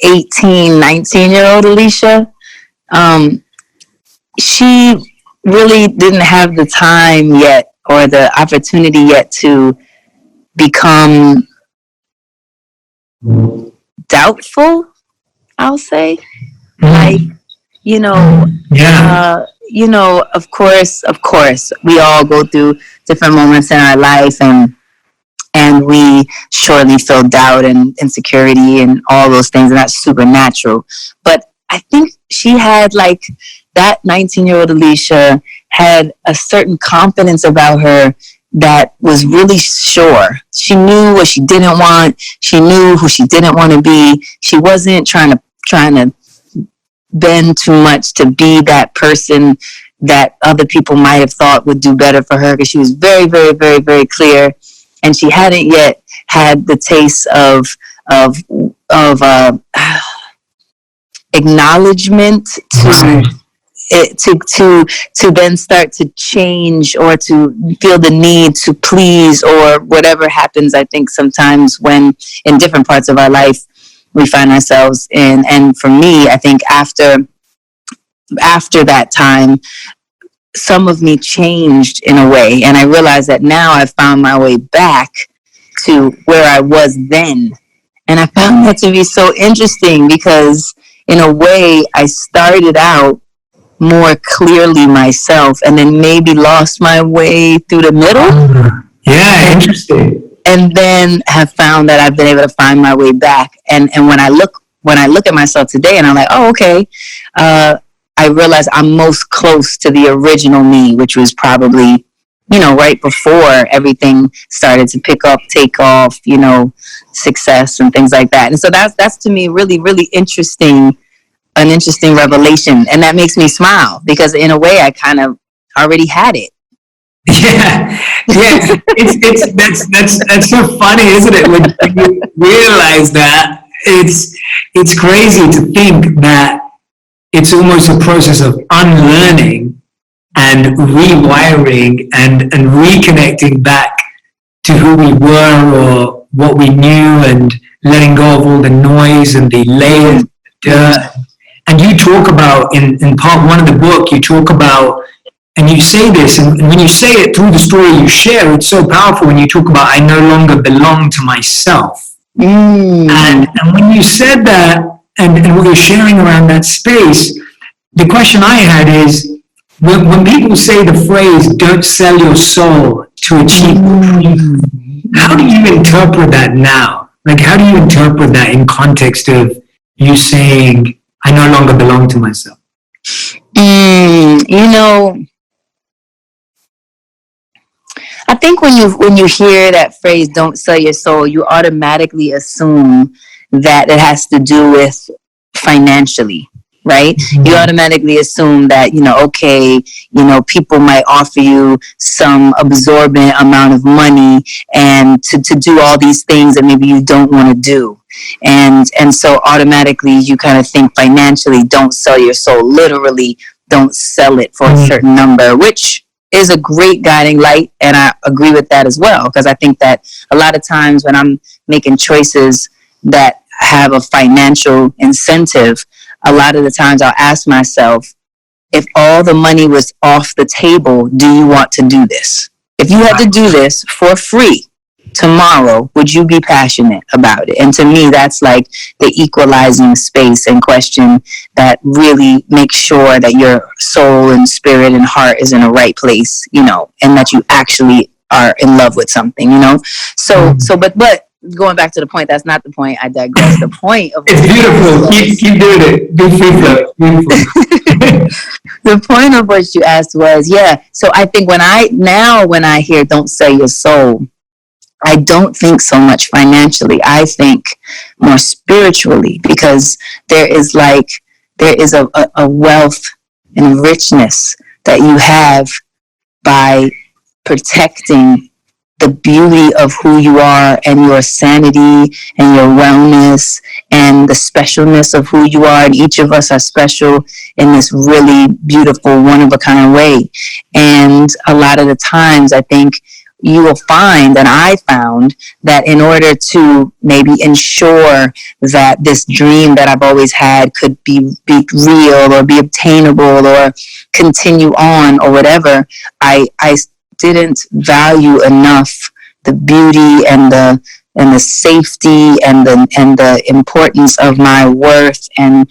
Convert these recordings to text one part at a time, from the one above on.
18, 19-year-old Alicia, she really didn't have the time yet or the opportunity yet to become doubtful, I'll say. Like, of course, we all go through different moments in our life, and we surely feel doubt and insecurity and all those things, and that's supernatural. But I think she had like that 19-year-old Alicia had a certain confidence about her that was really sure. She knew what she didn't want. She knew who she didn't want to be. She wasn't trying to bend too much to be that person that other people might have thought would do better for her, because she was very, very, very, very clear, and she hadn't yet had the taste of acknowledgement to then start to change or to feel the need to please or whatever happens. I think sometimes when in different parts of our life we find ourselves in, and for me, I think after that time, some of me changed in a way, and I realized that now I've found my way back to where I was then. And I found that to be so interesting, because in a way I started out more clearly myself and then maybe lost my way through the middle. Yeah, interesting. And then have found that I've been able to find my way back. And when I look at myself today, and I'm like, oh, okay, I realize I'm most close to the original me, which was probably, right before everything started to pick up, take off, success and things like that. And so that's to me really, really interesting, an interesting revelation. And that makes me smile, because in a way I kind of already had it. Yeah. That's so funny, isn't it? When you realize that, it's crazy to think that it's almost a process of unlearning and rewiring and reconnecting back to who we were or what we knew, and letting go of all the noise and the layers, dirt. And you talk about in part one of the book, you talk about, and you say this, and when you say it through the story you share, it's so powerful when you talk about, I no longer belong to myself. And when you said that, and what you're sharing around that space, the question I had is, when people say the phrase, don't sell your soul to achieve freedom, how do you interpret that now? Like, how do you interpret that in context of you saying, I no longer belong to myself? I think when you hear that phrase, don't sell your soul, you automatically assume that it has to do with financially, right? Mm-hmm. You automatically assume that, people might offer you some absorbent amount of money and to do all these things that maybe you don't want to do. And so automatically you kind of think financially, don't sell your soul, literally don't sell it for a certain number, which is a great guiding light. And I agree with that as well, because I think that a lot of times when I'm making choices that have a financial incentive, a lot of the times I'll ask myself, if all the money was off the table, do you want to do this? If you had to do this for free tomorrow, would you be passionate about it? And to me, that's like the equalizing space and question that really makes sure that your soul and spirit and heart is in the right place, and that you actually are in love with something, So, but going back to the point, that's not the point. I digress. The point of it's beautiful. Keep doing it. Be beautiful. The point of what you asked was, So I think when I hear "don't sell your soul," I don't think so much financially. I think more spiritually, because there is a wealth and richness that you have by protecting the beauty of who you are and your sanity and your wellness and the specialness of who you are. And each of us are special in this really beautiful, one of a kind way. And a lot of the times I think you will find, and I found, that in order to maybe ensure that this dream that I've always had could be real or be obtainable or continue on or whatever, I didn't value enough the beauty and the safety and the importance of my worth and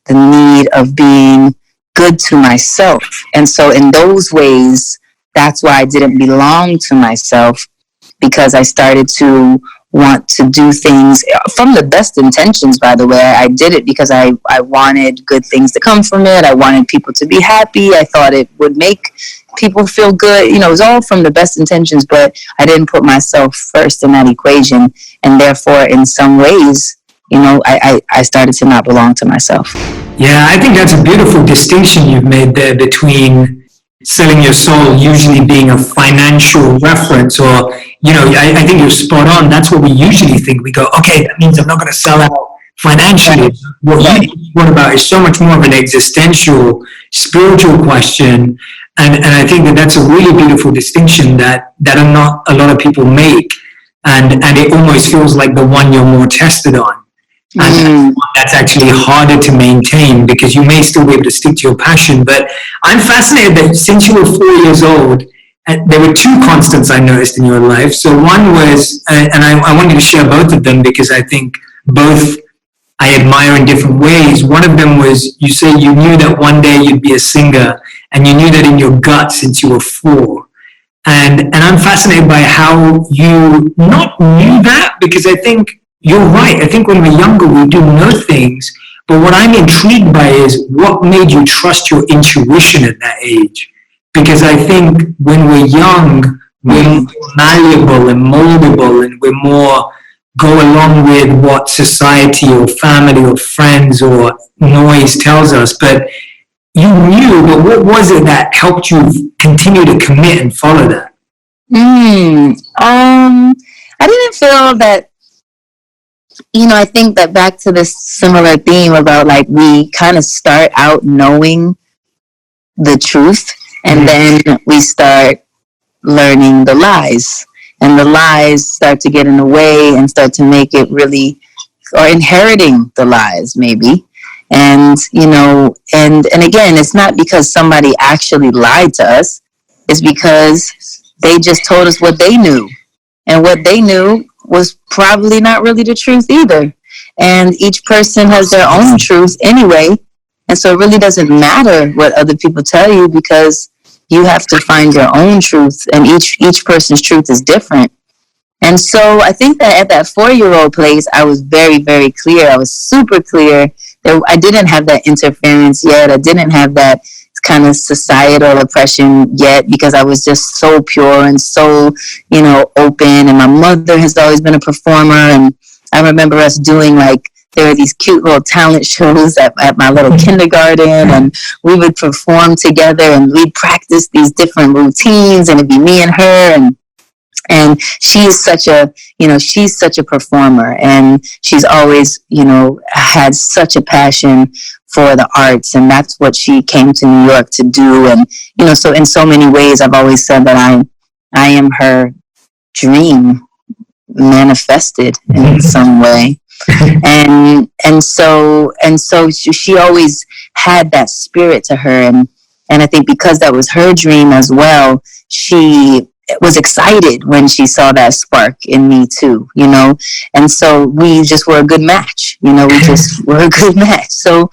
the need of being good to myself. And so in those ways, that's why I didn't belong to myself, because I started to want to do things from the best intentions, by the way. I did it because I wanted good things to come from it. I wanted people to be happy. I thought it would make people feel good. You know, it was all from the best intentions, but I didn't put myself first in that equation. And therefore, in some ways, you know, I started to not belong to myself. Yeah, I think that's a beautiful distinction you've made there between selling your soul usually being a financial reference, or, you know, I think you're spot on. That's what we usually think. We go, okay, that means I'm not going to sell out financially. What you talk about is so much more of an existential, spiritual question. And I think that that's a really beautiful distinction that are not a lot of people make. And it almost feels like the one you're more tested on. And that's actually harder to maintain, because you may still be able to stick to your passion. But I'm fascinated that since you were 4 years old, there were two constants I noticed in your life. So one was, and I want you to share both of them, because I think both I admire in different ways. One of them was, you say you knew that one day you'd be a singer, and you knew that in your gut since you were 4. And I'm fascinated by how you not knew that, because I think you're right. I think when we're younger, we do know things. But what I'm intrigued by is what made you trust your intuition at that age. Because I think when we're young, we're malleable and moldable, and we're more go along with what society or family or friends or noise tells us. But you knew, but what was it that helped you continue to commit and follow that? I didn't feel that, you know, I think that back to this similar theme about, like, we kind of start out knowing the truth, and then we start learning the lies, and the lies start to get in the way and start to make it really, or inheriting the lies maybe. And, you know, and again, it's not because somebody actually lied to us. It's because they just told us what they knew, and what they knew was probably not really the truth either. And each person has their own truth anyway. And so it really doesn't matter what other people tell you, because you have to find your own truth, and each person's truth is different. And so I think that at that 4-year-old place, I was very, very clear. I was super clear that I didn't have that interference yet. I didn't have that kind of societal oppression yet, because I was just so pure and so, you know, open. And my mother has always been a performer. And I remember us doing, like, there were these cute little talent shows at my little kindergarten, and we would perform together, and we'd practice these different routines, and it'd be me and her. And she's such a performer, and she's always, you know, had such a passion for the arts, and that's what she came to New York to do. And, you know, so in so many ways, I've always said that I am her dream manifested in some way. And so she always had that spirit to her, and I think because that was her dream as well, she was excited when she saw that spark in me too, you know. And so we just were a good match, you know. We just were a good match. So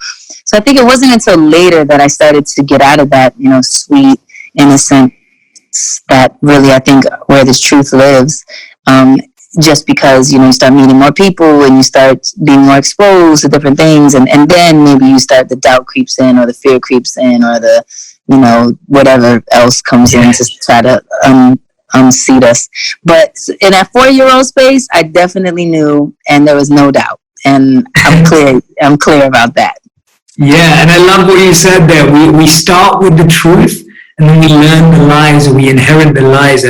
I think it wasn't until later that I started to get out of that, you know, sweet, innocent, that really, I think, where this truth lives. Just because, you know, you start meeting more people, and you start being more exposed to different things, and then maybe you start, the doubt creeps in, or the fear creeps in, or the, you know, whatever else comes in to try to unseat us. But in that 4-year-old space, I definitely knew, and there was no doubt, and I'm clear about that. Yeah, and I love what you said there. We start with the truth, and then we learn the lies, or we inherit the lies.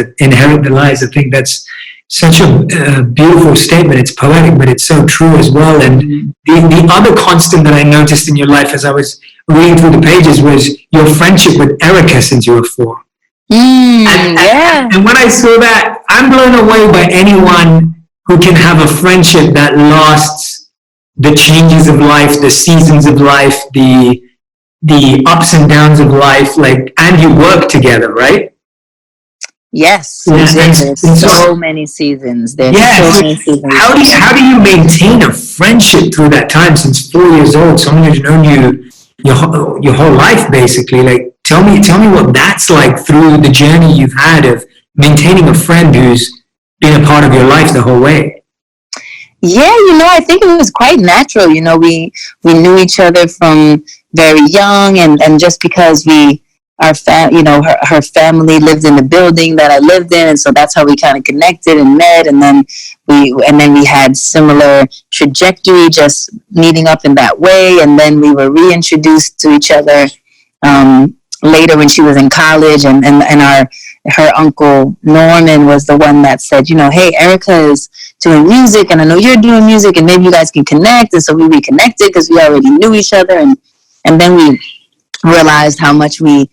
I think that's such a beautiful statement. It's poetic, but it's so true as well. And the other constant that I noticed in your life as I was reading through the pages was your friendship with Erica since you were 4. Yeah. And when I saw that, I'm blown away by anyone who can have a friendship that lasts the changes of life, the seasons of life, the ups and downs of life, like, and you work together, right? Yes, we Yeah, did. There's and so so many seasons. There's yeah, so so many seasons. how do you maintain a friendship through that time since 4 years old? Someone who's known you your whole life, basically. Like, tell me what that's like through the journey you've had of maintaining a friend who's been a part of your life the whole way. Yeah, I think it was quite natural. We knew each other from very young, and just because her family lived in the building that I lived in, and so that's how we kind of connected and met, and then we had similar trajectory, just meeting up in that way, and then we were reintroduced to each other later when she was in college, and her uncle Norman was the one that said, hey, Erica is doing music, and I know you're doing music, and maybe you guys can connect. And so we reconnected because we already knew each other, and then we realized how much we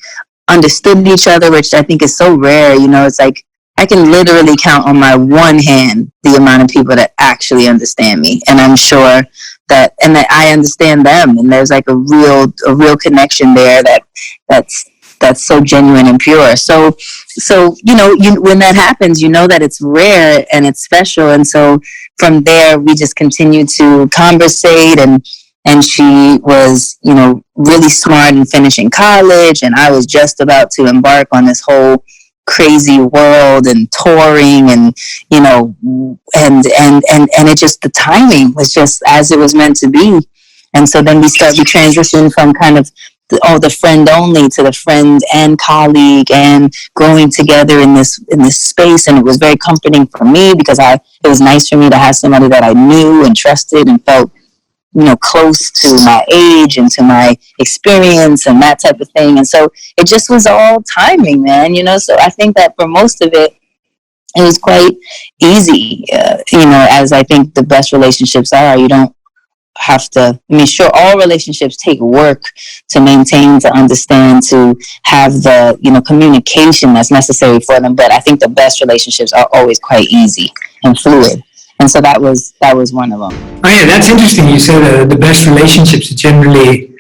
understood each other, which I think is so rare. It's like I can literally count on my one hand the amount of people that actually understand me, and I'm sure that I understand them, and there's like a real connection there that's so genuine and pure. So when that happens, that it's rare and it's special, and so from there we just continue to conversate, and she was really smart in finishing college, and I was just about to embark on this whole crazy world and touring, and and it just, the timing was just as it was meant to be. And so then we transitioned from kind of the friend only to the friend and colleague, and growing together in this space. And it was very comforting for me because it was nice for me to have somebody that I knew and trusted and felt close to my age and to my experience and that type of thing. And so it just was all timing, man. So I think that for most of it, it was quite easy. As I think the best relationships are. You don't have to, sure, all relationships take work to maintain, to understand, to have the, communication that's necessary for them. But I think the best relationships are always quite easy and fluid. And so that was one of them. Oh yeah, that's interesting. You said the best relationships are generally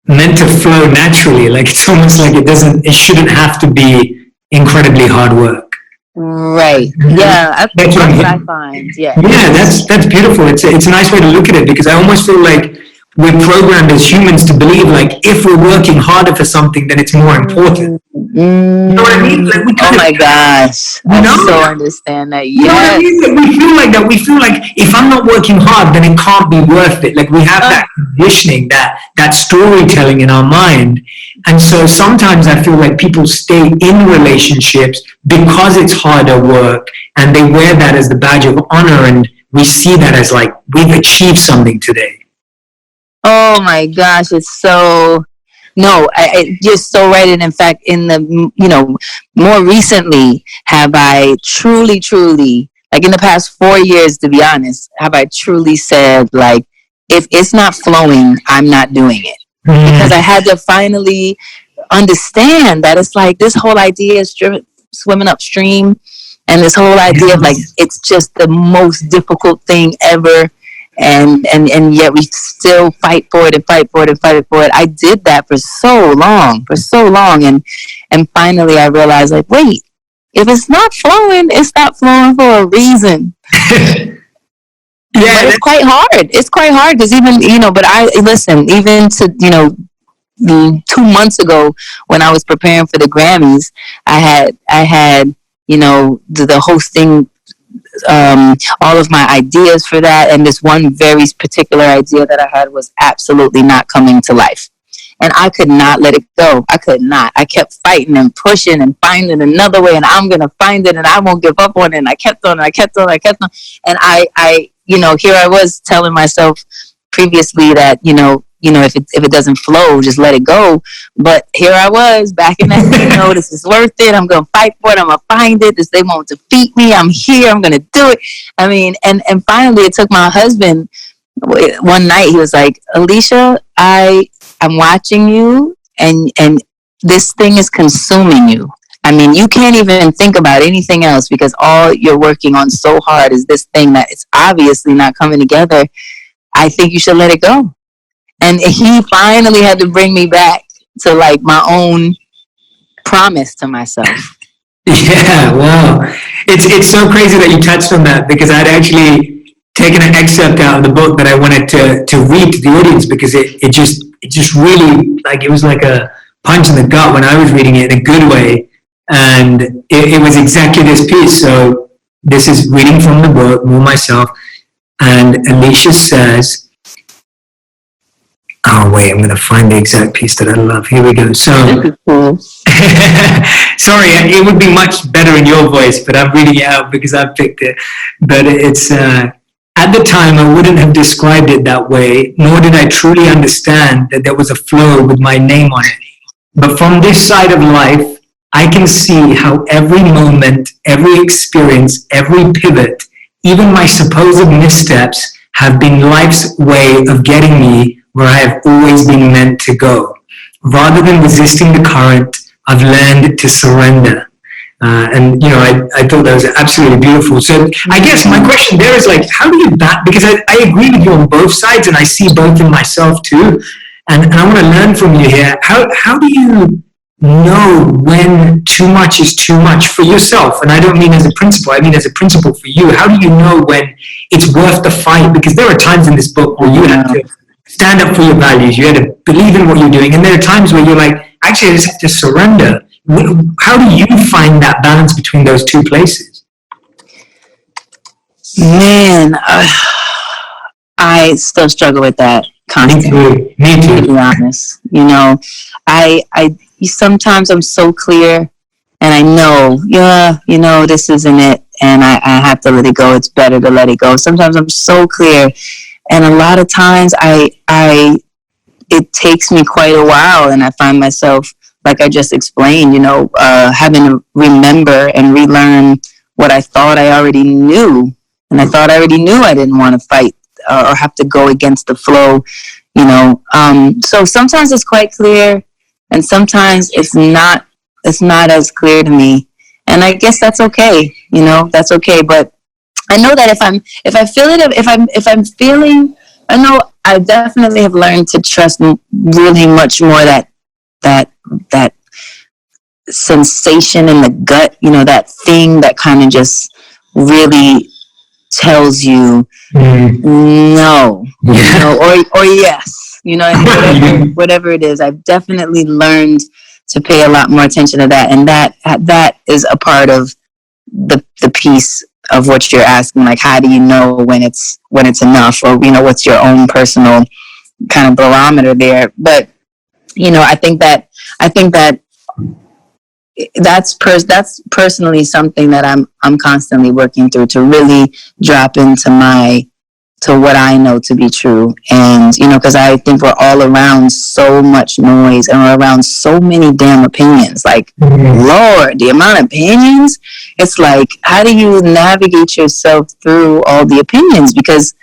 meant to flow naturally. Like, it's almost like it shouldn't have to be incredibly hard work. Right. Yeah. That's what I find. Yeah. Yeah, that's beautiful. It's a nice way to look at it, because I almost feel like we're programmed as humans to believe, like, if we're working harder for something, then it's more important. You know what I mean? Like, oh my gosh. I so understand that. Yes. You know what I mean? Like, we feel like that. We feel like if I'm not working hard, then it can't be worth it. Like, we have that conditioning, that storytelling in our mind. And so sometimes I feel like people stay in relationships because it's harder work, and they wear that as the badge of honor, and we see that as like, we've achieved something today. Oh my gosh, it's so... No, you're so right. And in fact, more recently, have I truly, like in the past 4 years, to be honest, have I truly said, like, if it's not flowing, I'm not doing it. Because I had to finally understand that it's like this whole idea is swimming upstream, and this whole idea of, like, it's just the most difficult thing ever. And yet we still fight for it. I did that for so long, and finally I realized, like, wait, if it's not flowing, it's not flowing for a reason. Yeah, but it's quite hard. It's quite hard because but even to 2 months ago when I was preparing for the Grammys, I had the hosting. All of my ideas for that, and this one very particular idea that I had was absolutely not coming to life, and I could not let it go. I could not. I kept fighting and pushing and finding another way, and I'm gonna find it, and I won't give up on it. And I kept on, and I here I was telling myself previously that if it doesn't flow, just let it go. But here I was back in that, this is worth it. I'm going to fight for it. I'm going to find it. They won't defeat me. I'm here. I'm going to do it. And finally it took my husband one night. He was like, Alicia, I'm watching you, and this thing is consuming you. I mean, you can't even think about anything else because all you're working on so hard is this thing that it's obviously not coming together. I think you should let it go. And he finally had to bring me back to like my own promise to myself. Yeah, wow. It's so crazy that you touched on that, because I'd actually taken an excerpt out of the book that I wanted to read to the audience, because it just really, like, it was like a punch in the gut when I was reading it in a good way. And it was exactly this piece. So this is reading from the book, More Myself. And Alicia says, oh wait, I'm going to find the exact piece that I love. Here we go. So, sorry, it would be much better in your voice, but I'm reading it out because I picked it. But it's, at the time, I wouldn't have described it that way, nor did I truly understand that there was a flow with my name on it. But from this side of life, I can see how every moment, every experience, every pivot, even my supposed missteps have been life's way of getting me where I have always been meant to go. Rather than resisting the current, I've learned to surrender. And, you know, I thought that was absolutely beautiful. So I guess my question there is, like, how do you balance? Because I agree with you on both sides, and I see both in myself too. And I want to learn from you here. How do you know when too much is too much for yourself? And I don't mean as a principle, I mean as a principle for you. How do you know when it's worth the fight? Because there are times in this book where you had to stand up for your values, you had to believe in what you're doing, and there are times where you're like, actually I just have to surrender. How do you find that balance between those two places? Man, I still struggle with that constantly. Me too. To be honest, you know, I sometimes I'm so clear, and I know, yeah, you know, this isn't it, and I have to let it go. It's better to let it go. Sometimes I'm so clear, and a lot of times it takes me quite a while, and I find myself, like I just explained, you know, having to remember and relearn what I thought I already knew, and I thought I already knew I didn't want to fight or have to go against the flow, you know. So sometimes it's quite clear, and sometimes it's not as clear to me, and I guess that's okay, you know, that's okay. But I know that if I'm feeling, I know I definitely have learned to trust really much more that sensation in the gut, you know, that thing that kind of just really tells you no, you know, or yes, you know, whatever it is. I've definitely learned to pay a lot more attention to that, and that is a part of the piece of what you're asking, like, how do you know when it's enough, or, you know, what's your own personal kind of barometer there. But, you know, I think that that's personally something that I'm constantly working through, to really drop into what I know to be true. And, you know, because I think we're all around so much noise, and we're around so many damn opinions. Like, Lord, the amount of opinions, it's like, how do you navigate yourself through all the opinions? Because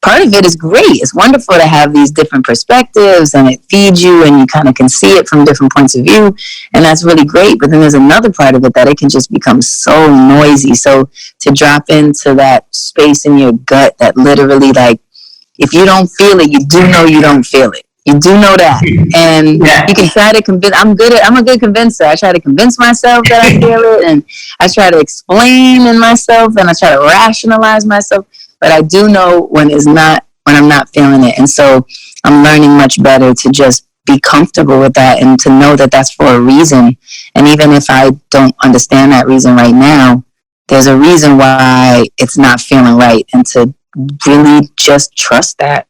part of it is great. It's wonderful to have these different perspectives, and it feeds you, and you kind of can see it from different points of view, and that's really great. But then there's another part of it that it can just become so noisy. So to drop into that space in your gut that literally, like, if you don't feel it, you do know you don't feel it. You do know that. And you can try to convince. I'm a good convincer. I try to convince myself that I feel it, and I try to explain in myself, and I try to rationalize myself. But I do know when I'm not feeling it. And so I'm learning much better to just be comfortable with that, and to know that that's for a reason. And even if I don't understand that reason right now, there's a reason why it's not feeling right, and to really just trust that.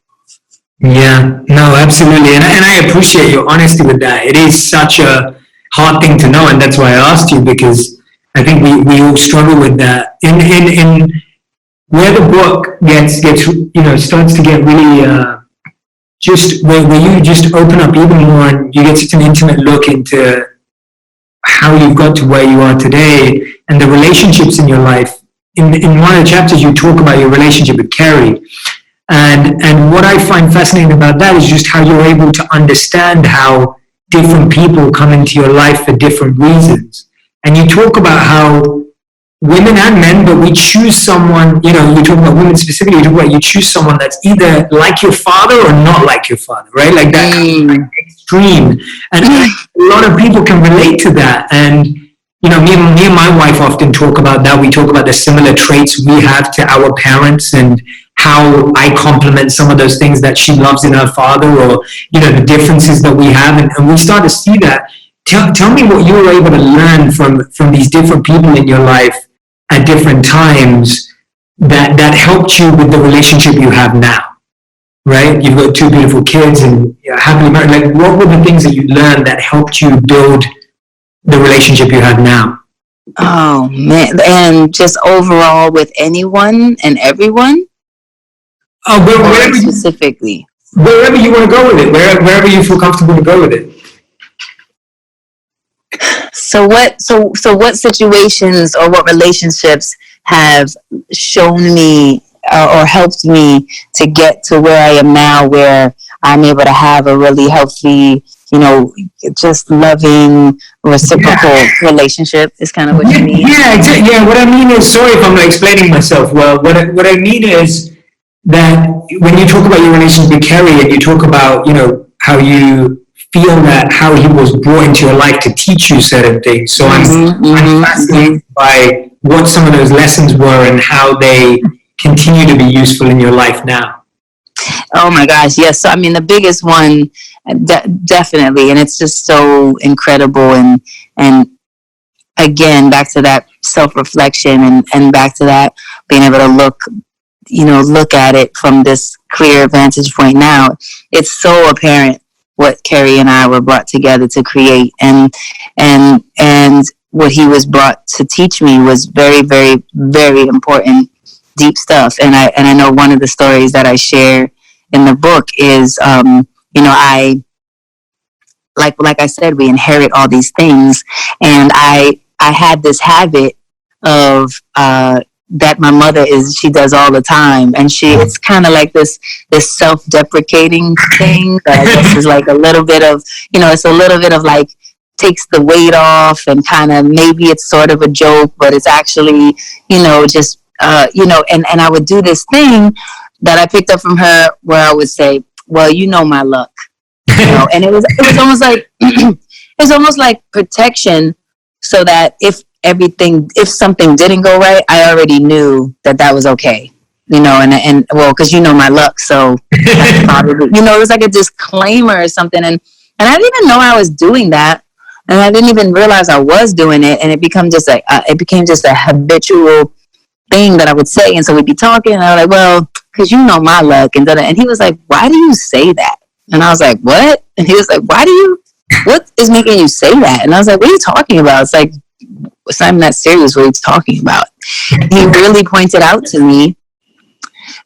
Yeah, no, absolutely. And I appreciate your honesty with that. It is such a hard thing to know, and that's why I asked you, because I think we all struggle with that. In where the book gets you know, starts to get really just where you just open up even more, and you get such an intimate look into how you've got to where you are today, and the relationships in your life. In one of the chapters, you talk about your relationship with Carrie, and what I find fascinating about that is just how you're able to understand how different people come into your life for different reasons. and you talk about how women and men, but we choose someone, you know, you talk about women specifically, you talk about you choose someone that's either like your father or not like your father, right? Like that extreme. And a lot of people can relate to that. And, you know, me and my wife often talk about that. We talk about the similar traits we have to our parents and how I complement some of those things that she loves in her father, or, you know, the differences that we have. And we start to see that. Tell me what you were able to learn from these different people in your life at different times that helped you with the relationship you have now, right? You've got two beautiful kids and you're happily married. Like, what were the things that you learned that helped you build the relationship you have now? Oh man, and just overall with anyone and everyone, Wherever specifically. Wherever you want to go with it, wherever you feel comfortable to go with it. So what situations or what relationships have shown me or helped me to get to where I am now, where I'm able to have a really healthy, you know, just loving, reciprocal relationship is kind of what you mean? Yeah, exactly. Yeah, what I mean is, sorry if I'm not explaining myself well, what I mean is that when you talk about your relationship with Kerry and you talk about, you know, how you feel that how he was brought into your life to teach you certain things. So I'm fascinated by what some of those lessons were and how they continue to be useful in your life now. Oh my gosh, yes. So I mean, the biggest one, definitely, and it's just so incredible. And again, back to that self-reflection and back to that being able to look at it from this clear vantage point now. It's so apparent what Kerry and I were brought together to create, and what he was brought to teach me was very, very, very important, deep stuff. And I know one of the stories that I share in the book is, I like I said, we inherit all these things, and I had this habit of that my mother she does all the time, and it's kind of like this self-deprecating thing that I guess is like a little bit of, it's a little bit of like takes the weight off, and kind of maybe it's sort of a joke, but it's actually, just and I would do this thing that I picked up from her where I would say, well, my luck, and it was almost like it's almost like protection, so that if something didn't go right, I already knew that was okay, and well, because my luck, so that's probably, it was like a disclaimer or something, and I didn't even know I was doing that, and I didn't even realize I was doing it, and it became just a habitual thing that I would say, and so we'd be talking, and I was like, well, because my luck, and he was like, why do you say that? And I was like, what? And he was like, what is making you say that? And I was like, what are you talking about? It's like, it's not even that serious what he's talking about. He really pointed out to me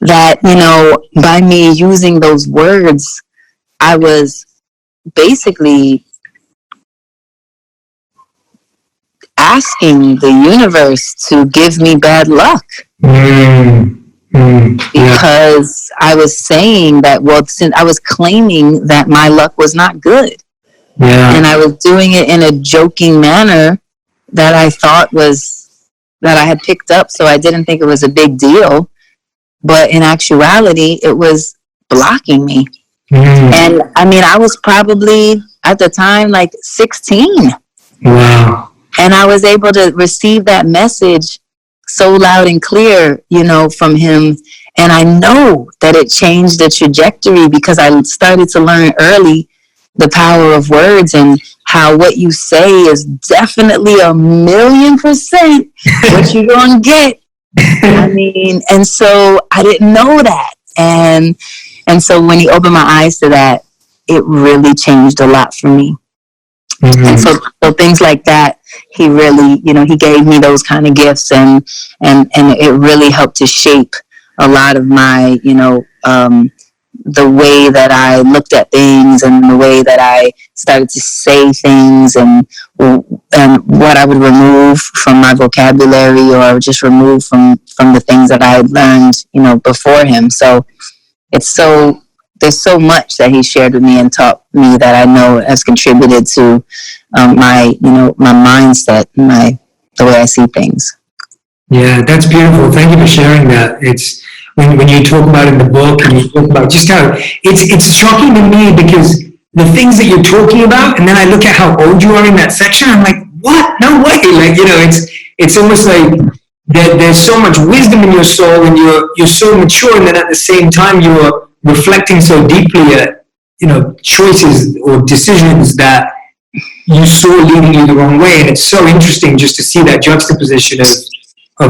that, by me using those words, I was basically asking the universe to give me bad luck. Because I was saying that, since I was claiming that my luck was not good. Yeah. And I was doing it in a joking manner that I thought that I had picked up, so I didn't think it was a big deal. But in actuality, it was blocking me. And I mean, I was probably at the time like 16. Wow. And I was able to receive that message so loud and clear, from him. And I know that it changed the trajectory, because I started to learn early the power of words, and how what you say is definitely 1,000,000% what you're going to get. I mean, and so I didn't know that. And so when he opened my eyes to that, it really changed a lot for me. And so things like that, he really, he gave me those kind of gifts, and it really helped to shape a lot of my, the way that I looked at things, and the way that I started to say things, and what I would remove from my vocabulary, or just remove from the things that I had learned, before him. So it's so there's so much that he shared with me and taught me that I know has contributed to my, my mindset, the way I see things. Yeah, that's beautiful. Thank you for sharing that. It's when you talk about in the book and you talk about just how it's shocking to me because the things that you're talking about, and then I look at how old you are in that section, I'm like, what? No way! Like, it's almost like there's so much wisdom in your soul, and you're so mature, and then at the same time you're reflecting so deeply at choices or decisions that you saw leading you the wrong way, and it's so interesting just to see that juxtaposition of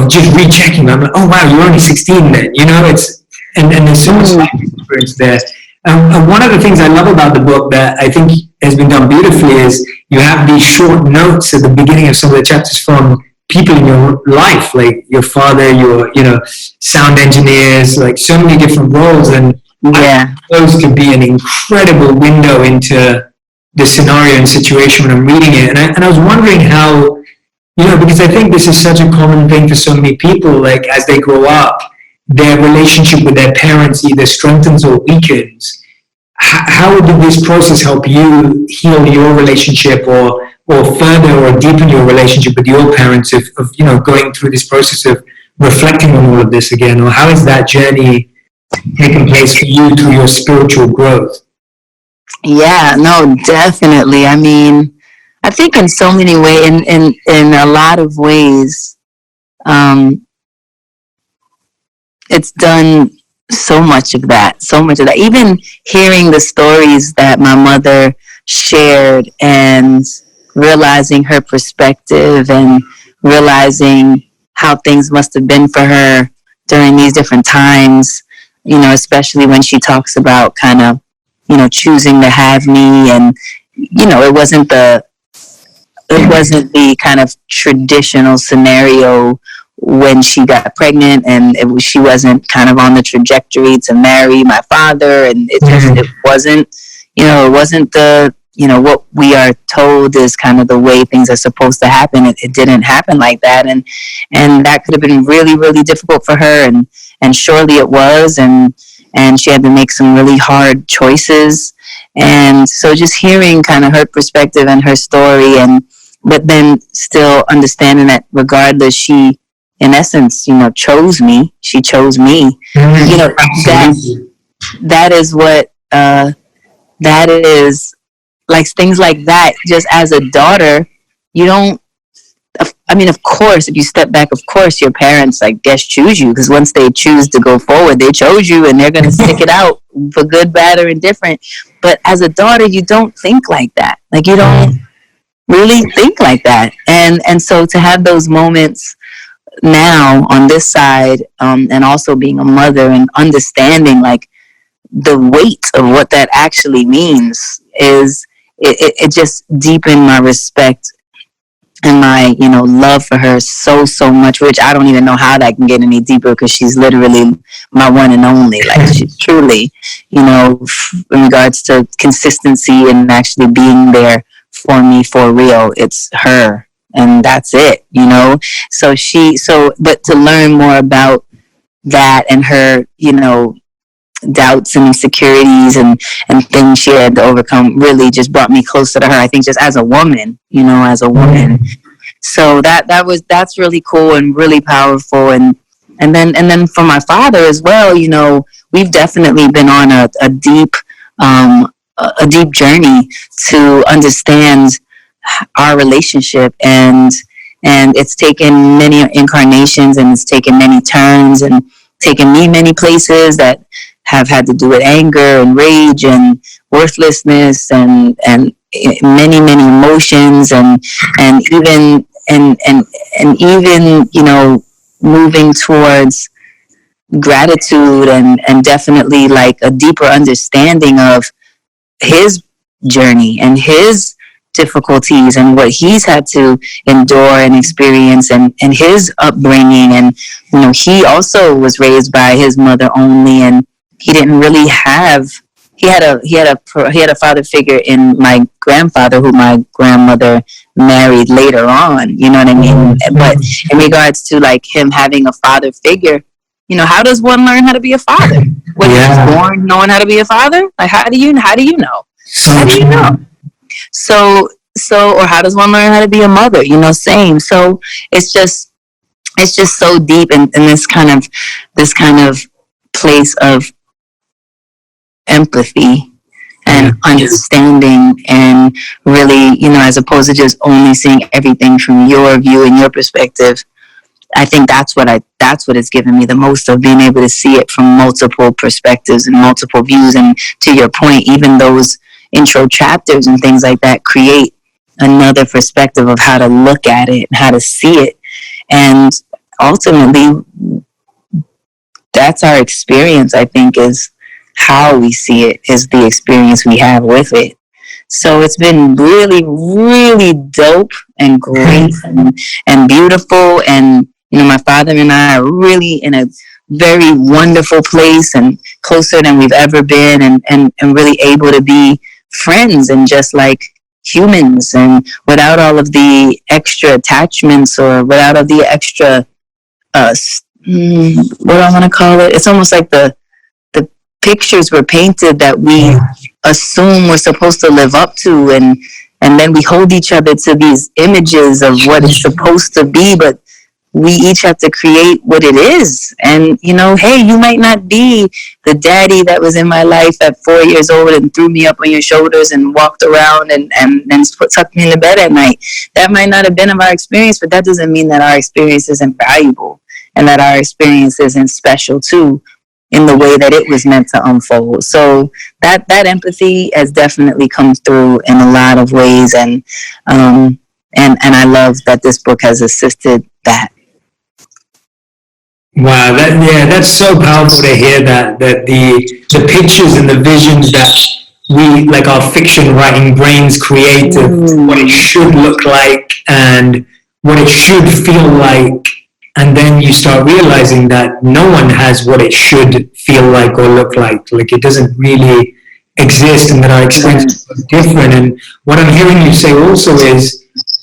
just rechecking. I'm like, oh wow, you're only 16 then, it's and there's so much life experience there. And one of the things I love about the book that I think has been done beautifully is you have these short notes at the beginning of some of the chapters from people in your life, like your father, your sound engineers, like so many different roles, and yeah, those could be an incredible window into the scenario and situation when I'm reading it. And I was wondering how, because I think this is such a common thing for so many people, like as they grow up, their relationship with their parents either strengthens or weakens. How did this process help you heal your relationship or further or deepen your relationship with your parents of going through this process of reflecting on all of this again? Or how has that journey taken place for you through your spiritual growth? Yeah, no, definitely. I mean, I think in so many ways, in a lot of ways, it's done so much of that. Even hearing the stories that my mother shared and realizing her perspective and realizing how things must have been for her during these different times, especially when she talks about kind of, choosing to have me, and, it wasn't the kind of traditional scenario when she got pregnant, and she wasn't kind of on the trajectory to marry my father, and it wasn't, it wasn't the, what we are told is kind of the way things are supposed to happen. It didn't happen like that, and that could have been really, really difficult for her, and surely it was, and she had to make some really hard choices, and so just hearing kind of her perspective and her story, but then still understanding that regardless, she, in essence, chose me. She chose me. That is what, that is, like, things like that. Just as a daughter, you don't, I mean, of course, if you step back, of course, your parents, I guess, choose you, because once they choose to go forward, they chose you, and they're going to stick it out for good, bad, or indifferent. But as a daughter, you don't think like that. Like, you don't really think like that. And so to have those moments now on this side, and also being a mother and understanding, like, the weight of what that actually means is, it just deepened my respect and my, love for her so much, which I don't even know how that can get any deeper, because she's literally my one and only. Like, she's truly, in regards to consistency and actually being there for me for real, it's her, and that's it, but to learn more about that and her, doubts and insecurities and things she had to overcome really just brought me closer to her. I think just as a woman, So that's really cool and really powerful. And then for my father as well, we've definitely been on a deep journey to understand our relationship, and it's taken many incarnations, and it's taken many turns, and taken me many places that have had to do with anger and rage and worthlessness and many emotions, and even moving towards gratitude and definitely like a deeper understanding of his journey and his difficulties and what he's had to endure and experience, and his upbringing. And he also was raised by his mother only, and he didn't really have, he had a father figure in my grandfather, who my grandmother married later on, you know what I mean? But in regards to like him having a father figure, how does one learn how to be a father? Was you born knowing how to be a father? Like, how do you know? How do you know? Or how does one learn how to be a mother? Same. So it's just so deep in this kind of place of empathy and understanding, and really, as opposed to just only seeing everything from your view and your perspective. I think that's what it's given me the most, of being able to see it from multiple perspectives and multiple views. And to your point, even those intro chapters and things like that create another perspective of how to look at it and how to see it. And ultimately, that's our experience, I think, is how we see it, is the experience we have with it. So it's been really, really dope and great and beautiful. And, my father and I are really in a very wonderful place, and closer than we've ever been, and really able to be friends and just like humans, and without all of the extra attachments, or without all the extra, what do I want to call it? It's almost like the pictures were painted that we assume we're supposed to live up to, and then we hold each other to these images of what it's supposed to be, but we each have to create what it is. And hey, you might not be the daddy that was in my life at 4 years old and threw me up on your shoulders and walked around and tucked me in the bed at night. That might not have been of our experience, but that doesn't mean that our experience isn't valuable, and that our experience isn't special too, in the way that it was meant to unfold. So that empathy has definitely come through in a lot of ways, and I love that this book has assisted that. Wow, that's so powerful to hear that the pictures and the visions that we, like our fiction writing brains, create of what it should look like and what it should feel like. And then you start realizing that no one has what it should feel like or look like. Like, it doesn't really exist, and that our experience is different. And what I'm hearing you say also is,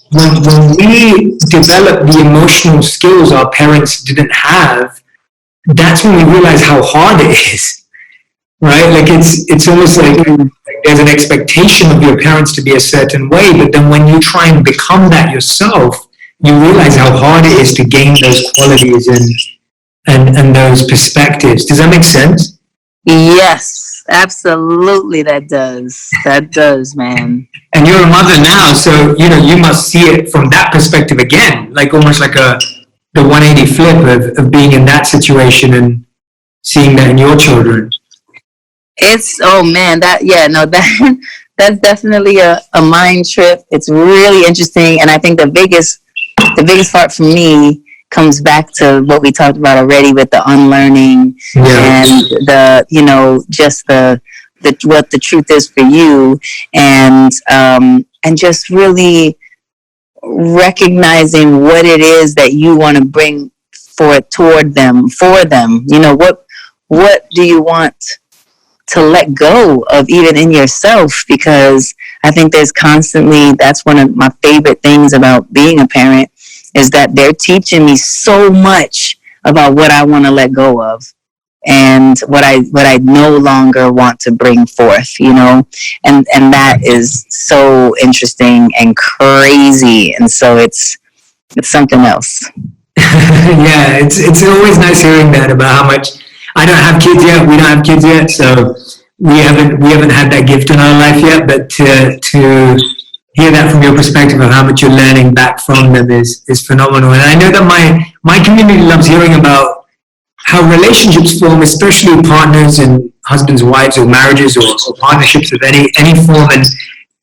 when we develop the emotional skills our parents didn't have, that's when we realize how hard it is, right? Like, it's almost like there's an expectation of your parents to be a certain way, but then when you try and become that yourself, you realize how hard it is to gain those qualities and those perspectives. Does that make sense? Yes, absolutely. That does, man. And you're a mother now, so you must see it from that perspective again, like almost like the 180 flip of being in that situation and seeing that in your children. It's that's definitely a mind trip. It's really interesting, and I think the biggest part for me comes back to what we talked about already with the unlearning and just the what the truth is for you, and just really recognizing what it is that you want to bring toward them, for them. What do you want to let go of, even in yourself? Because I think that's one of my favorite things about being a parent, is that they're teaching me so much about what I want to let go of, and what I no longer want to bring forth, and that is so interesting and crazy, and so it's something else. Yeah, it's always nice hearing that about how much. I don't have kids yet. We don't have kids yet, so we haven't had that gift in our life yet. But to hear that from your perspective of how much you're learning back from them is phenomenal. And I know that my community loves hearing about how relationships form, especially partners and husbands, wives, or marriages, or partnerships of any form.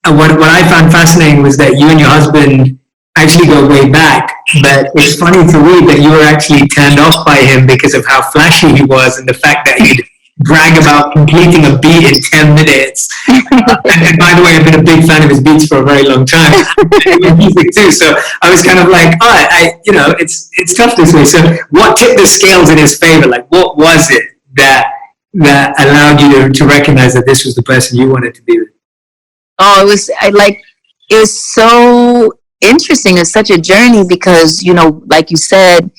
And what I found fascinating was that you and your husband actually go way back, but it's funny to read that you were actually turned off by him because of how flashy he was, and the fact that he'd brag about completing a beat in 10 minutes. And by the way, I've been a big fan of his beats for a very long time. Music too. So I was kind of like, it's tough this way. So what tipped the scales in his favor? Like, what was it that allowed you to recognize that this was the person you wanted to be with? Oh, it was so interesting. It's such a journey because, like you said,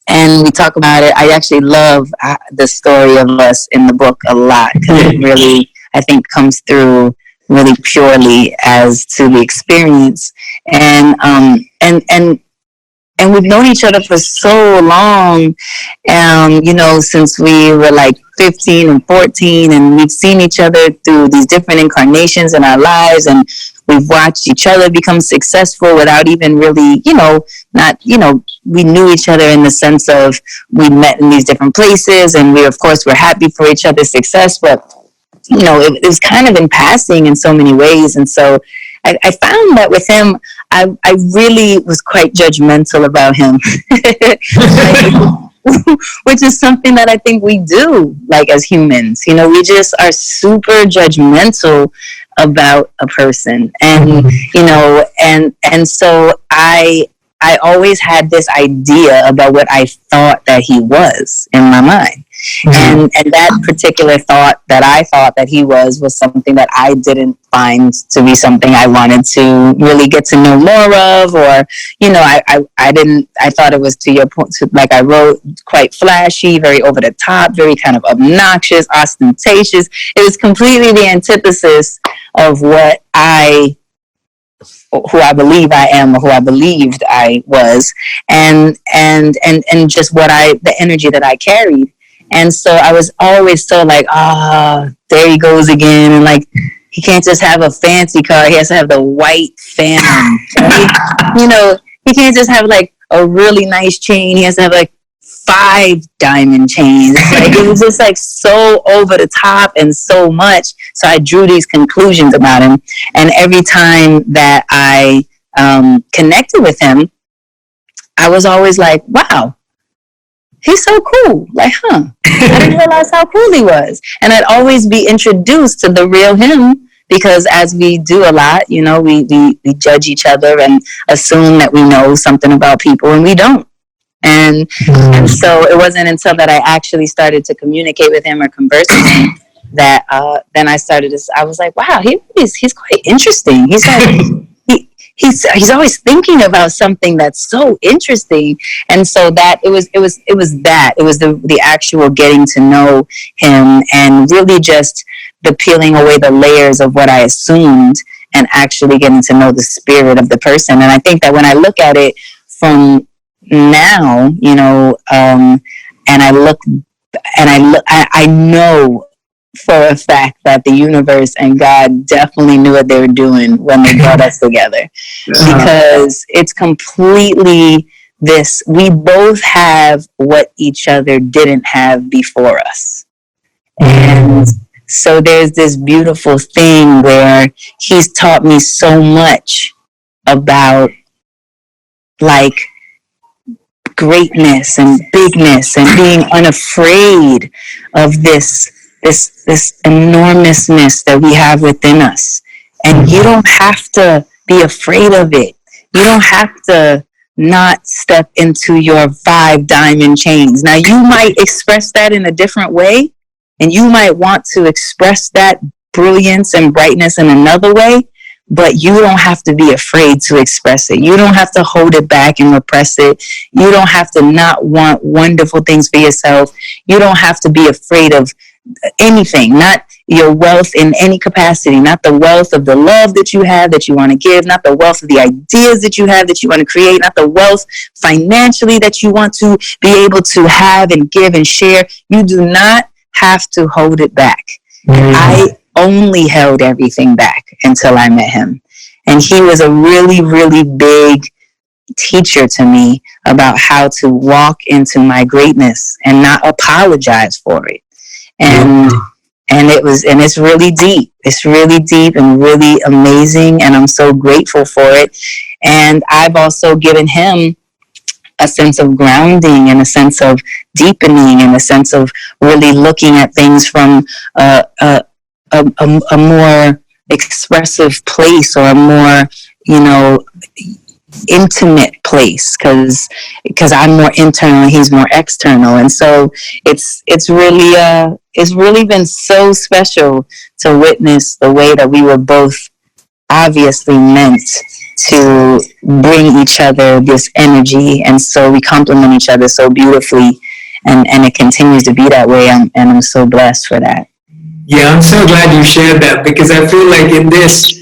and we talk about it. I actually love the story of us in the book a lot because it really, I think, comes through really purely as to the experience. And we've known each other for so long, since we were like 15 and 14, and we've seen each other through these different incarnations in our lives, and we've watched each other become successful without even really, we knew each other in the sense of we met in these different places, and we, of course, were happy for each other's success, but it was kind of in passing in so many ways. And so I found that with him, I really was quite judgmental about him, which is something that I think we do, like, as humans. We just are super judgmental about a person, and and so I always had this idea about what I thought that he was in my mind. And that particular thought that I thought that he was something that I didn't find to be something I wanted to really get to know more of, or, I thought it was, to your point, like I wrote, quite flashy, very over the top, very kind of obnoxious, ostentatious. It was completely the antithesis of who I believe I am, or who I believed I was, and just the energy that I carried. And so I was always so like, there he goes again. And like, he can't just have a fancy car. He has to have the white Phantom. Right? He can't just have like a really nice chain. He has to have like 5 diamond chains. Like, it was just like so over the top and so much. So I drew these conclusions about him. And every time that I connected with him, I was always like, wow, he's so cool. Like, I didn't realize how cool he was. And I'd always be introduced to the real him, because as we do a lot, we judge each other and assume that we know something about people, and we don't. And so it wasn't until that I actually started to communicate with him or converse with him that then I was like, wow, he's quite interesting. He's like, he's always thinking about something that's so interesting. And so that it was the actual getting to know him, and really just the peeling away the layers of what I assumed, and actually getting to know the spirit of the person. And I think that when I look at it from now, and I know for a fact that the universe and God definitely knew what they were doing when they brought us together, because it's completely this, we both have what each other didn't have before us. And so there's this beautiful thing where he's taught me so much about, like, greatness and bigness and being unafraid of this enormousness that we have within us. And you don't have to be afraid of it. You don't have to not step into your 5 diamond chains. Now, you might express that in a different way, and you might want to express that brilliance and brightness in another way, but you don't have to be afraid to express it. You don't have to hold it back and repress it. You don't have to not want wonderful things for yourself. You don't have to be afraid of anything, not your wealth in any capacity, not the wealth of the love that you have that you want to give, not the wealth of the ideas that you have that you want to create, not the wealth financially that you want to be able to have and give and share. You do not have to hold it back. I only held everything back until I met him. And he was a really, really big teacher to me about how to walk into my greatness and not apologize for it. And it's really deep. It's really deep and really amazing. And I'm so grateful for it. And I've also given him a sense of grounding and a sense of deepening and a sense of really looking at things from a more expressive place, or a more, intimate place, because I'm more internal and he's more external. And so it's really been so special to witness the way that we were both obviously meant to bring each other this energy, and so we complement each other so beautifully, and it continues to be that way. I'm so blessed for that. Yeah, I'm so glad you shared that, because I feel like in this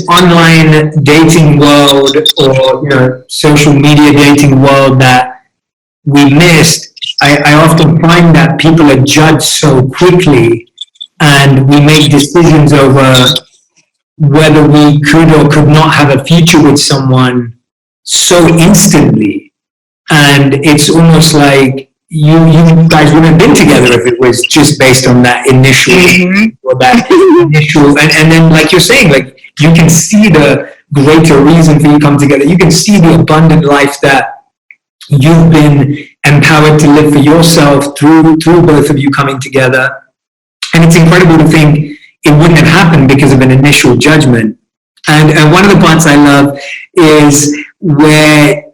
online dating world, or social media dating world that we missed, I often find that people are judged so quickly, and we make decisions over whether we could or could not have a future with someone so instantly. And it's almost like you guys wouldn't have been together if it was just based on that initial, or that initial, and then, like you're saying, like, you can see the greater reason for you come together. You can see the abundant life that you've been empowered to live for yourself through both of you coming together. And it's incredible to think it wouldn't have happened because of an initial judgment. And one of the parts I love is where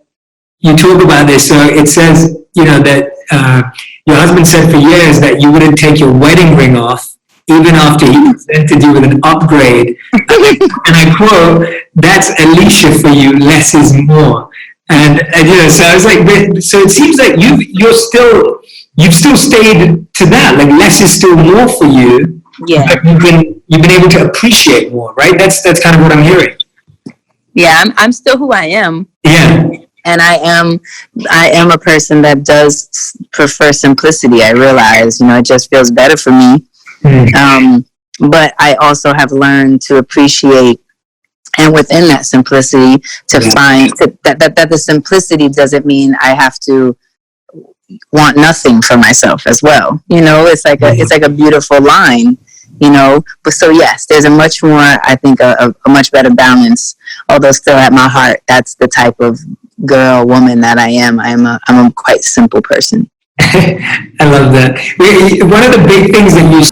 you talk about this. So it says, that your husband said for years that you wouldn't take your wedding ring off, even after he presented you with an upgrade. And I quote, "That's Alicia for you, less is more." And so I was like, so it seems like you've still stayed to that, like less is still more for you. Yeah. But you've been able to appreciate more, right? That's kind of what I'm hearing. Yeah, I'm still who I am. Yeah. And I am a person that does prefer simplicity. I realize, it just feels better for me. But I also have learned to appreciate, and within that simplicity, to find that the simplicity doesn't mean I have to want nothing for myself as well. It's like a beautiful line. But so yes, there's a much more, I think, a much better balance. Although still at my heart, that's the type of woman that I am. I'm a quite simple person. I love that. One of the big things that you see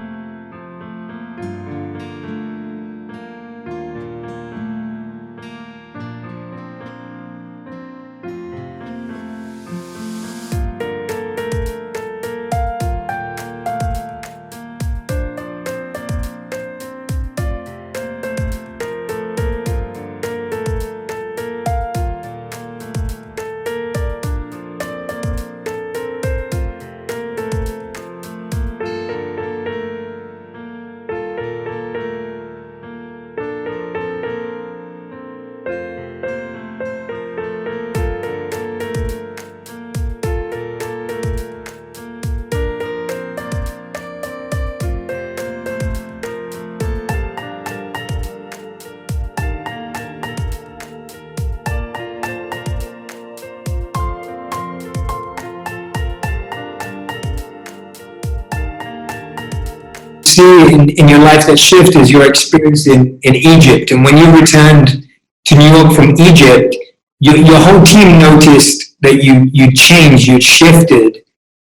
in your life that shift is your experience in Egypt. And when you returned to New York from Egypt, your whole team noticed that you changed, you shifted.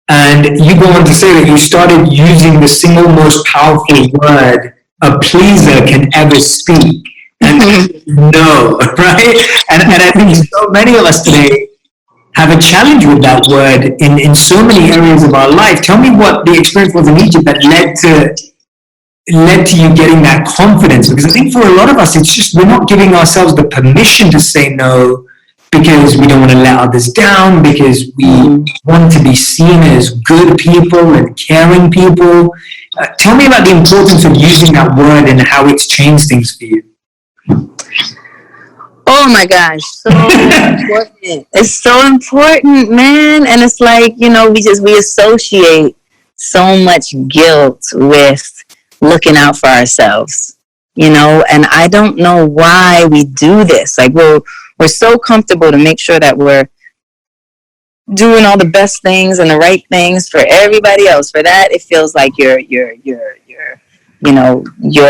And you go on to say that you started using the single most powerful word a pleaser can ever speak. And no, right? And I think so many of us today have a challenge with that word in so many areas of our life. Tell me what the experience was in Egypt that led to you getting that confidence. Because I think for a lot of us, it's just we're not giving ourselves the permission to say no because we don't want to let others down, because we want to be seen as good people and caring people. Tell me about the importance of using that word and how it's changed things for you. Oh my gosh, so important. It's so important, man. And it's like, we associate so much guilt with looking out for ourselves, and I don't know why we do this. Like we're so comfortable to make sure that we're doing all the best things and the right things for everybody else. For that, it feels like you're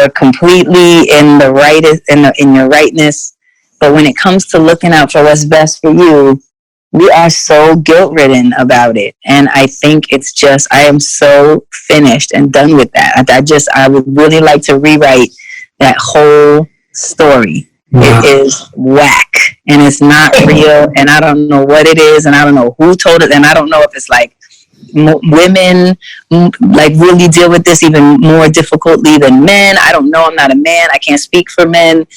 completely in the right, in your rightness. But when it comes to looking out for what's best for you, we are so guilt-ridden about it. And I think it's just, I am so finished and done with that. I would really like to rewrite that whole story. Wow. It is whack and it's not real. And I don't know what it is. And I don't know who told it. And I don't know if it's like women like really deal with this even more difficultly than men. I don't know. I'm not a man. I can't speak for men.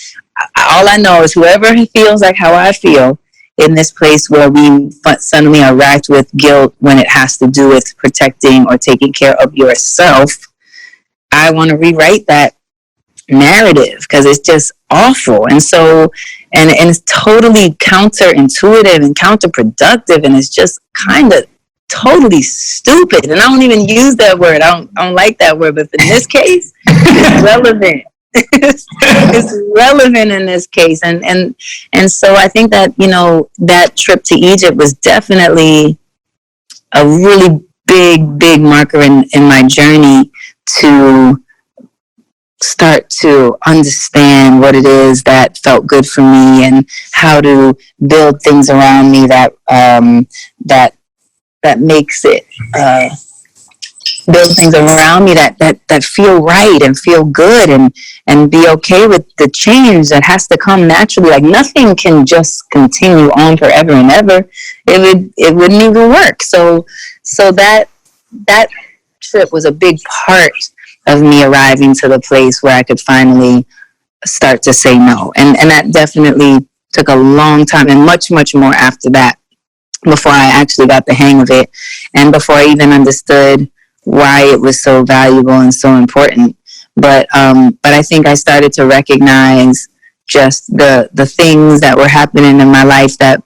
all I know is whoever feels like how I feel in this place where we suddenly are racked with guilt when it has to do with protecting or taking care of yourself, I want to rewrite that narrative because it's just awful. And so, and it's totally counterintuitive and counterproductive, and it's just kind of totally stupid. And I don't even use that word. I don't like that word, but in this case, it's relevant. It's relevant in this case. And so I think that, you know, that trip to Egypt was definitely a really big marker in my journey to start to understand what it is that felt good for me and how to build things around me that makes it build things around me that feel right and feel good and be okay with the change that has to come naturally. Like nothing can just continue on forever and ever. It wouldn't even work. So that trip was a big part of me arriving to the place where I could finally start to say no. And that definitely took a long time and much more after that before I actually got the hang of it and before I even understood why it was so valuable and so important. But I think I started to recognize just the things that were happening in my life that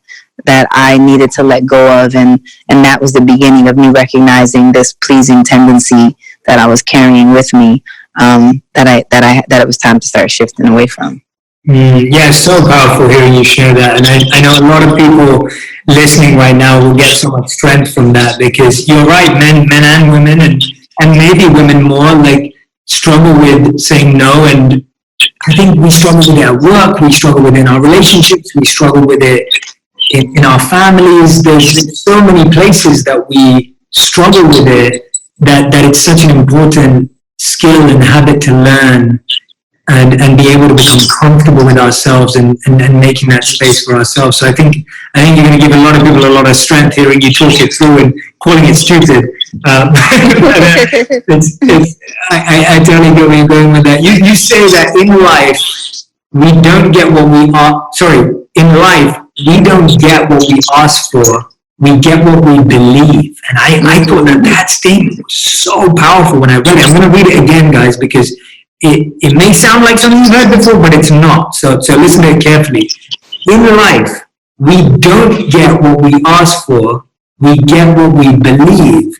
I needed to let go of, and that was the beginning of me recognizing this pleasing tendency that I was carrying with me, that it was time to start shifting away from. Yeah, it's so powerful hearing you share that. And I know a lot of people listening right now will get so much strength from that, because you're right, men and women, and maybe women more, like, struggle with saying no. And I think we struggle with it at work, we struggle with it in our relationships, we struggle with it in our families. There's so many places that we struggle with it, that it's such an important skill and habit to learn. And be able to become comfortable with ourselves and making that space for ourselves. So I think you're going to give a lot of people a lot of strength hearing you talk it through and calling it stupid. I totally get where you're going with that. You say that in life we don't get what we are. Sorry, in life we don't get what we ask for. We get what we believe. And I thought that statement was so powerful when I read it. I'm going to read it again, guys, because it may sound like something you've heard before, but it's not. So listen to it carefully. In life, we don't get what we ask for, we get what we believe.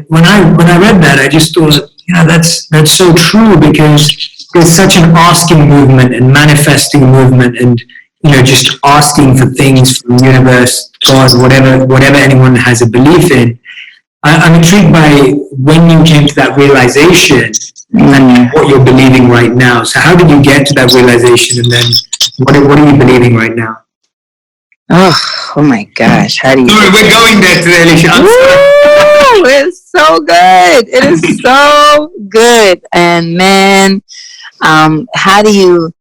When I read that, I just thought, that's so true, because there's such an asking movement and manifesting movement, and just asking for things from the universe, God, whatever anyone has a belief in. I'm intrigued by when you came to that realization and what you're believing right now. So how did you get to that realization, and then what are you believing right now? Oh my gosh! How do you? Sorry, we're going there today, Alicia. It's so good. It is so good. And man, how do you?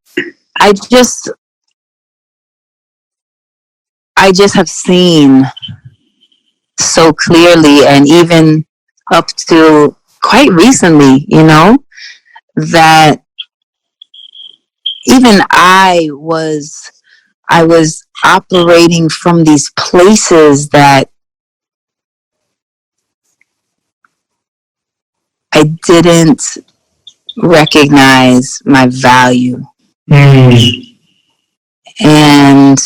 I just have seen so clearly, and even up to quite recently, that even I was operating from these places that I didn't recognize my value Mm. And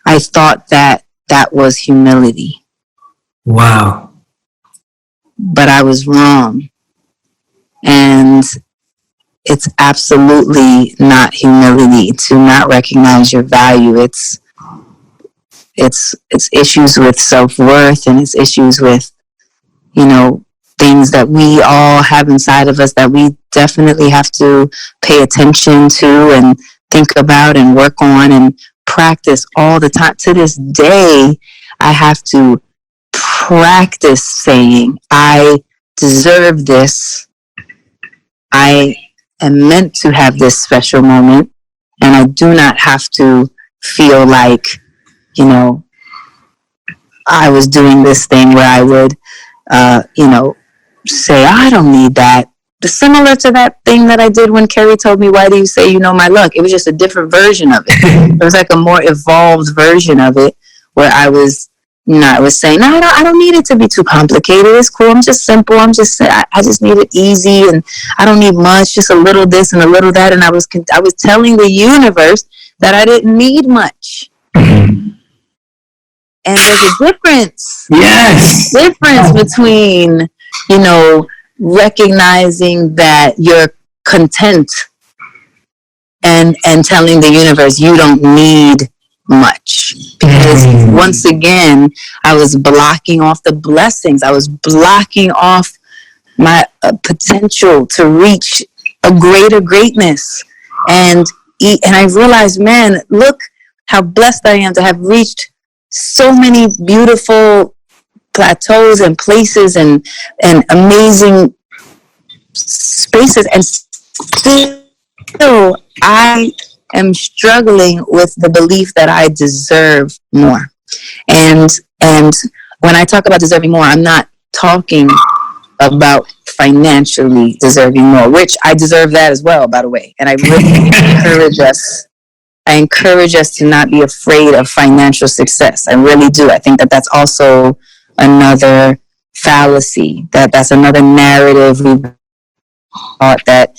I thought that that was humility. Wow. But I was wrong. And it's absolutely not humility to not recognize your value. It's issues with self-worth, and it's issues with, you know, things that we all have inside of us that we definitely have to pay attention to and think about and work on and practice all the time. To this day, I have to practice saying, I deserve this. I am meant to have this special moment, and I do not have to feel like, you know, I was doing this thing where I would, you know, say, I don't need that. Similar to that thing that I did when Carrie told me, why do you say you know my luck? It was just a different version of it. It was like a more evolved version of it where I was, you know, I was saying, no, I don't need it to be too complicated. It's cool. I'm just simple. I just need it easy, and I don't need much, just a little this and a little that. And I was telling the universe that I didn't need much. And there's a difference. Yes. Difference between, you know, recognizing that you're content and telling the universe you don't need much. Because once again, I was blocking off the blessings. I was blocking off my potential to reach a greater greatness. And I realized, man, look how blessed I am to have reached so many beautiful plateaus and places and amazing spaces, and still I am struggling with the belief that I deserve more. And when I talk about deserving more, I'm not talking about financially deserving more, which I deserve that as well, by the way. And I really encourage us to not be afraid of financial success. I really do. I think that that's also another fallacy. That's another narrative we thought that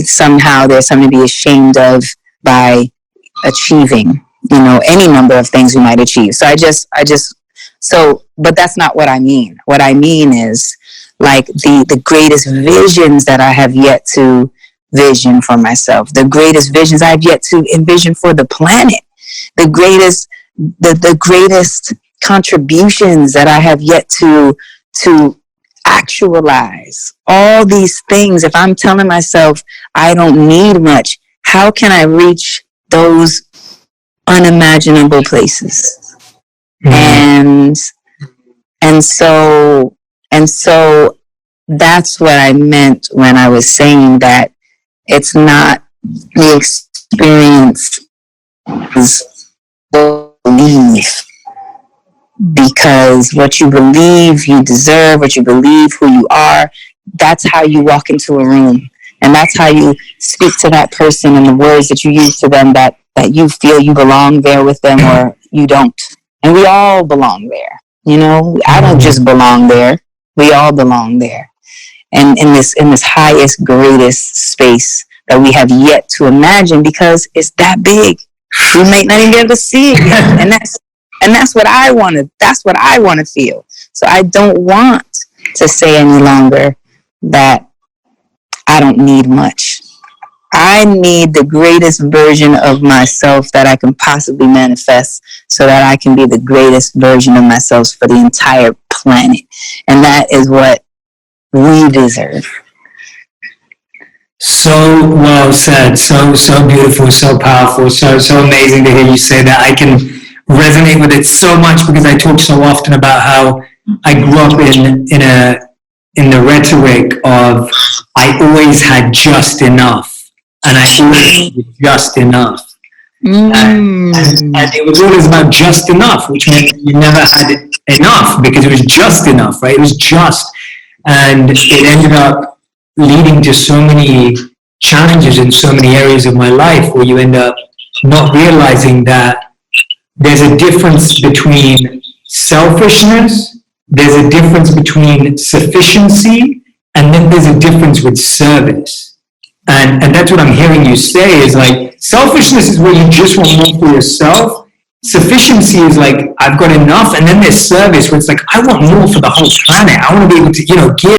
somehow there's something to be ashamed of by achieving, you know, any number of things we might achieve. But that's not what I mean. What I mean is like the greatest visions that I have yet to vision for myself, the greatest visions I've yet to envision for the planet, the greatest contributions that I have yet to actualize. All these things, if I'm telling myself I don't need much, how can I reach those unimaginable places? Mm-hmm. And so that's what I meant when I was saying that it's not the experience is belief, because what you believe you deserve, what you believe who you are, that's how you walk into a room, and that's how you speak to that person and the words that you use to them, that you feel you belong there with them or you don't. And we all belong there. You know, I don't just belong there. We all belong there. And in this highest, greatest space that we have yet to imagine, because it's that big. We might not even be able to see it yet. And that's what I want to feel. So I don't want to say any longer that I don't need much. I need the greatest version of myself that I can possibly manifest, so that I can be the greatest version of myself for the entire planet. And that is what we deserve. So well said, so beautiful, so powerful, so amazing to hear you say that. I can resonate with it so much, because I talk so often about how I grew up in the rhetoric of I always had just enough, and I always had just enough. And it was always about just enough, which meant you never had enough because it was just enough, right? It was just. And it ended up leading to so many challenges in so many areas of my life, where you end up not realizing that there's a difference between selfishness, there's a difference between sufficiency, and then there's a difference with service. And that's what I'm hearing you say is like, selfishness is where you just want more for yourself. Sufficiency is like, I've got enough. And then there's service where it's like, I want more for the whole planet. I want to be able to, give